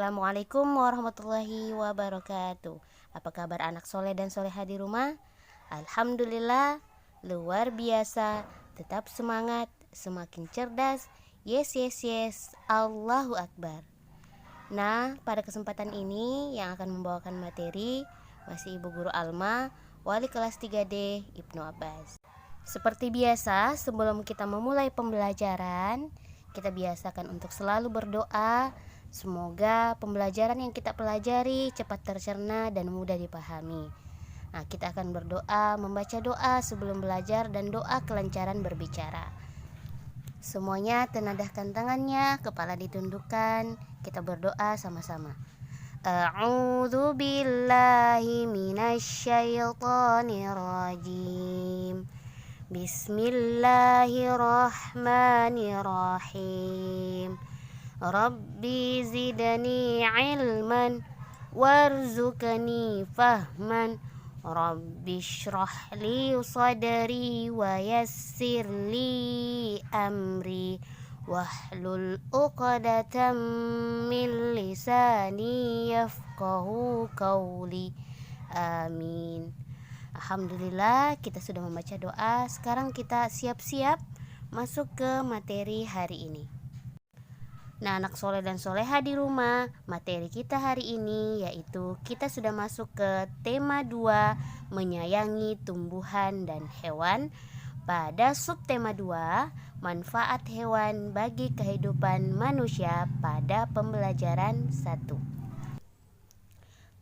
Assalamualaikum warahmatullahi wabarakatuh. Apa kabar anak soleh dan soleha di rumah? Alhamdulillah, luar biasa. Tetap semangat, semakin cerdas. Yes, yes, yes. Allahu Akbar. Nah, pada kesempatan ini yang akan membawakan materi masih Ibu Guru Alma, Wali kelas 3D Ibnu Abbas. Seperti biasa, sebelum kita memulai pembelajaran, kita biasakan untuk selalu berdoa. Semoga pembelajaran yang kita pelajari cepat tercerna dan mudah dipahami. Nah, kita akan berdoa, membaca doa sebelum belajar dan doa kelancaran berbicara. Semuanya tenadahkan tangannya, kepala ditundukkan, kita berdoa sama-sama. A'udzu billahi minasyaitonir rajim. Bismillahirrahmanirrahim. Rabbi zidni ilman warzuqni fahman. Rabbi shrah li sadri wa yassir li amri wahlul 'uqdatam min lisani yafqahu qawli. Amin. Alhamdulillah, kita sudah membaca doa. Sekarang kita siap-siap masuk ke materi hari ini. Nah, anak soleh dan soleha di rumah, materi kita hari ini yaitu kita sudah masuk ke tema 2, menyayangi tumbuhan dan hewan. Pada subtema 2, manfaat hewan bagi kehidupan manusia pada pembelajaran 1.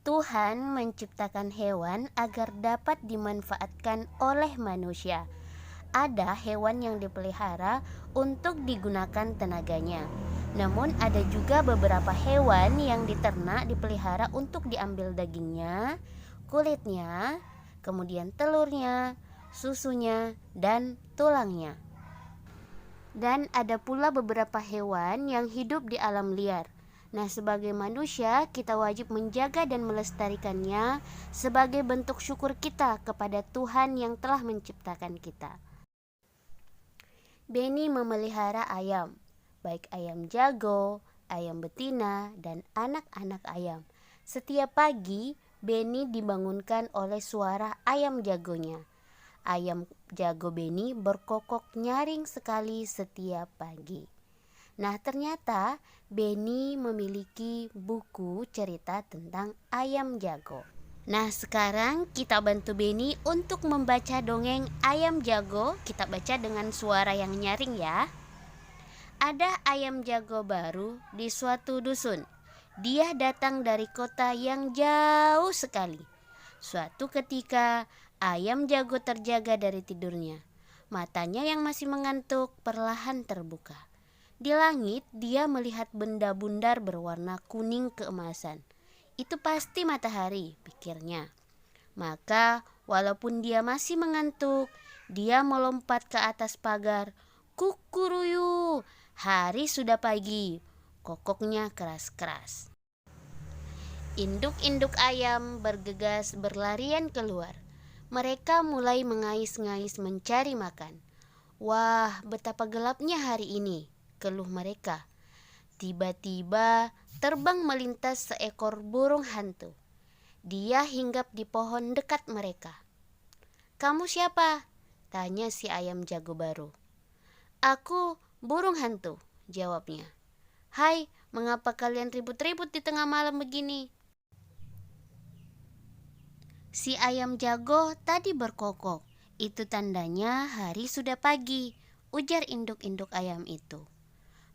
Tuhan menciptakan hewan agar dapat dimanfaatkan oleh manusia. Ada hewan yang dipelihara untuk digunakan tenaganya. Namun ada juga beberapa hewan yang diternak dipelihara untuk diambil dagingnya, kulitnya, kemudian telurnya, susunya, dan tulangnya. Dan ada pula beberapa hewan yang hidup di alam liar. Nah, sebagai manusia kita wajib menjaga dan melestarikannya sebagai bentuk syukur kita kepada Tuhan yang telah menciptakan kita. Beni memelihara ayam, baik ayam jago, ayam betina, dan anak-anak ayam. Setiap pagi, Beni dibangunkan oleh suara ayam jagonya. Ayam jago Beni berkokok nyaring sekali setiap pagi. Nah, ternyata Beni memiliki buku cerita tentang ayam jago. Nah, sekarang kita bantu Beni untuk membaca dongeng ayam jago. Kita baca dengan suara yang nyaring ya. Ada ayam jago baru di suatu dusun. Dia datang dari kota yang jauh sekali. Suatu ketika, ayam jago terjaga dari tidurnya. Matanya yang masih mengantuk perlahan terbuka. Di langit, dia melihat benda bundar berwarna kuning keemasan. Itu pasti matahari, pikirnya. Maka, walaupun dia masih mengantuk, dia melompat ke atas pagar. Kukuruyu, hari sudah pagi. Kokoknya keras-keras. Induk-induk ayam bergegas berlarian keluar. Mereka mulai mengais-ngais mencari makan. Wah, betapa gelapnya hari ini, keluh mereka. Tiba-tiba terbang melintas seekor burung hantu. Dia hinggap di pohon dekat mereka. "Kamu siapa?" tanya si ayam jago baru. "Aku burung hantu," jawabnya. "Hai, mengapa kalian ribut-ribut di tengah malam begini?" Si ayam jago tadi berkokok. "Itu tandanya hari sudah pagi," ujar induk-induk ayam itu.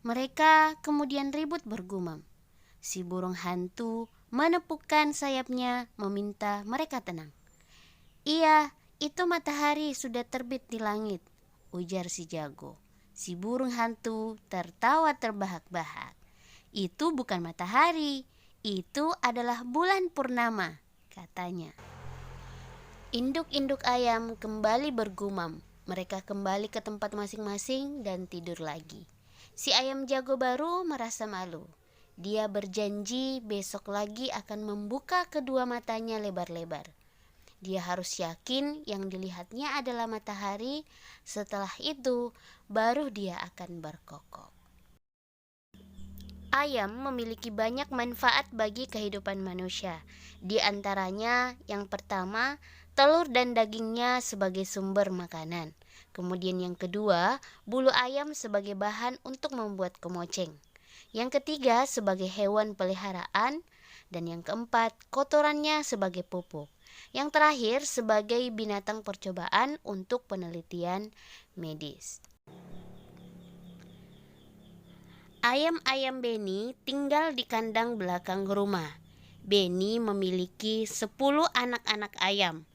Mereka kemudian ribut bergumam. Si burung hantu menepukkan sayapnya meminta mereka tenang. "Iya, itu matahari sudah terbit di langit," ujar si jago. Si burung hantu tertawa terbahak-bahak. "Itu bukan matahari, itu adalah bulan purnama," katanya. Induk-induk ayam kembali bergumam. Mereka kembali ke tempat masing-masing dan tidur lagi. Si ayam jago baru merasa malu. Dia berjanji besok lagi akan membuka kedua matanya lebar-lebar. Dia harus yakin yang dilihatnya adalah matahari. Setelah itu, baru dia akan berkokok. Ayam memiliki banyak manfaat bagi kehidupan manusia. Di antaranya, yang pertama, telur dan dagingnya sebagai sumber makanan. Kemudian yang kedua, bulu ayam sebagai bahan untuk membuat kemoceng. Yang ketiga, sebagai hewan peliharaan. Dan yang keempat, kotorannya sebagai pupuk. Yang terakhir, sebagai binatang percobaan untuk penelitian medis. Ayam-ayam Beni tinggal di kandang belakang rumah. Beni memiliki 10 anak-anak ayam.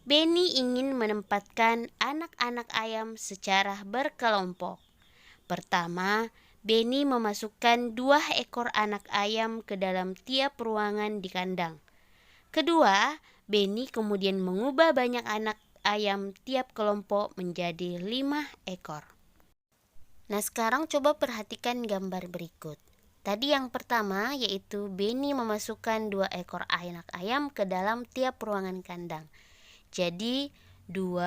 Beni ingin menempatkan anak-anak ayam secara berkelompok. Pertama, Beni memasukkan 2 ekor anak ayam ke dalam tiap ruangan di kandang. Kedua, Beni kemudian mengubah banyak anak ayam tiap kelompok menjadi 5 ekor. Nah, sekarang coba perhatikan gambar berikut. Tadi yang pertama yaitu Beni memasukkan 2 ekor anak ayam ke dalam tiap ruangan kandang. Jadi 2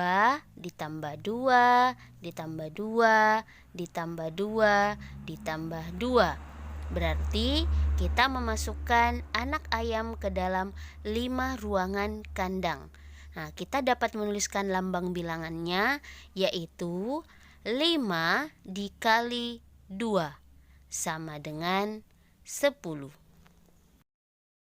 ditambah 2 ditambah 2 ditambah 2 ditambah 2. Berarti kita memasukkan anak ayam ke dalam 5 ruangan kandang. Nah, kita dapat menuliskan lambang bilangannya yaitu 5 dikali 2 sama dengan 10.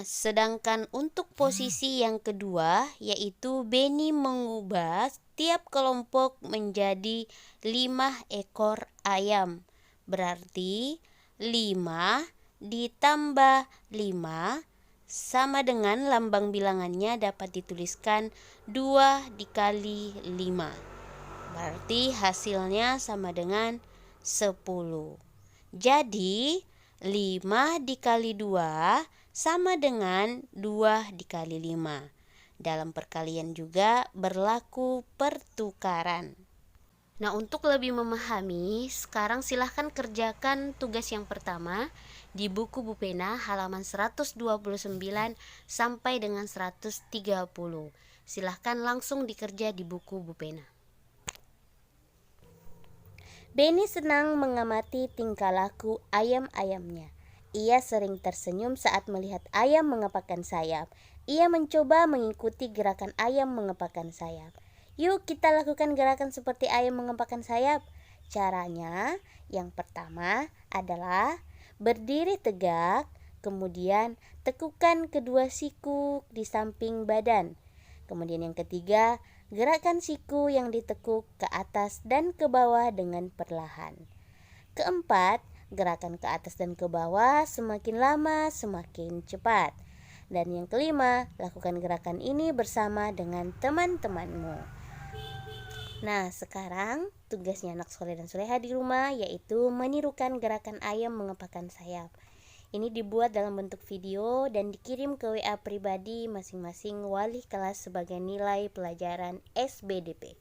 Sedangkan untuk posisi yang kedua yaitu Beni mengubah tiap kelompok menjadi 5 ekor ayam. Berarti 5 ditambah 5 sama dengan lambang bilangannya dapat dituliskan 2 dikali 5. Berarti hasilnya sama dengan 10. Jadi 5 dikali 2 sama dengan 2 dikali 5. Dalam perkalian juga berlaku pertukaran. Nah, untuk lebih memahami, sekarang silahkan kerjakan tugas yang pertama di buku Bu Pena halaman 129 sampai dengan 130. Silahkan langsung dikerja di buku Bu Pena. Beni senang mengamati tingkah laku ayam-ayamnya. Ia sering tersenyum saat melihat ayam mengepakkan sayap. Ia mencoba mengikuti gerakan ayam mengepakkan sayap. Yuk kita lakukan gerakan seperti ayam mengepakkan sayap. Caranya yang pertama adalah berdiri tegak, kemudian tekukan kedua siku di samping badan. Kemudian yang ketiga, gerakan siku yang ditekuk ke atas dan ke bawah dengan perlahan. Keempat, gerakan ke atas dan ke bawah semakin lama semakin cepat. Dan yang kelima, lakukan gerakan ini bersama dengan teman-temanmu. Nah, sekarang tugasnya anak soleh dan soleha di rumah yaitu menirukan gerakan ayam mengepakkan sayap. Ini dibuat dalam bentuk video dan dikirim ke WA pribadi masing-masing wali kelas sebagai nilai pelajaran SBDP.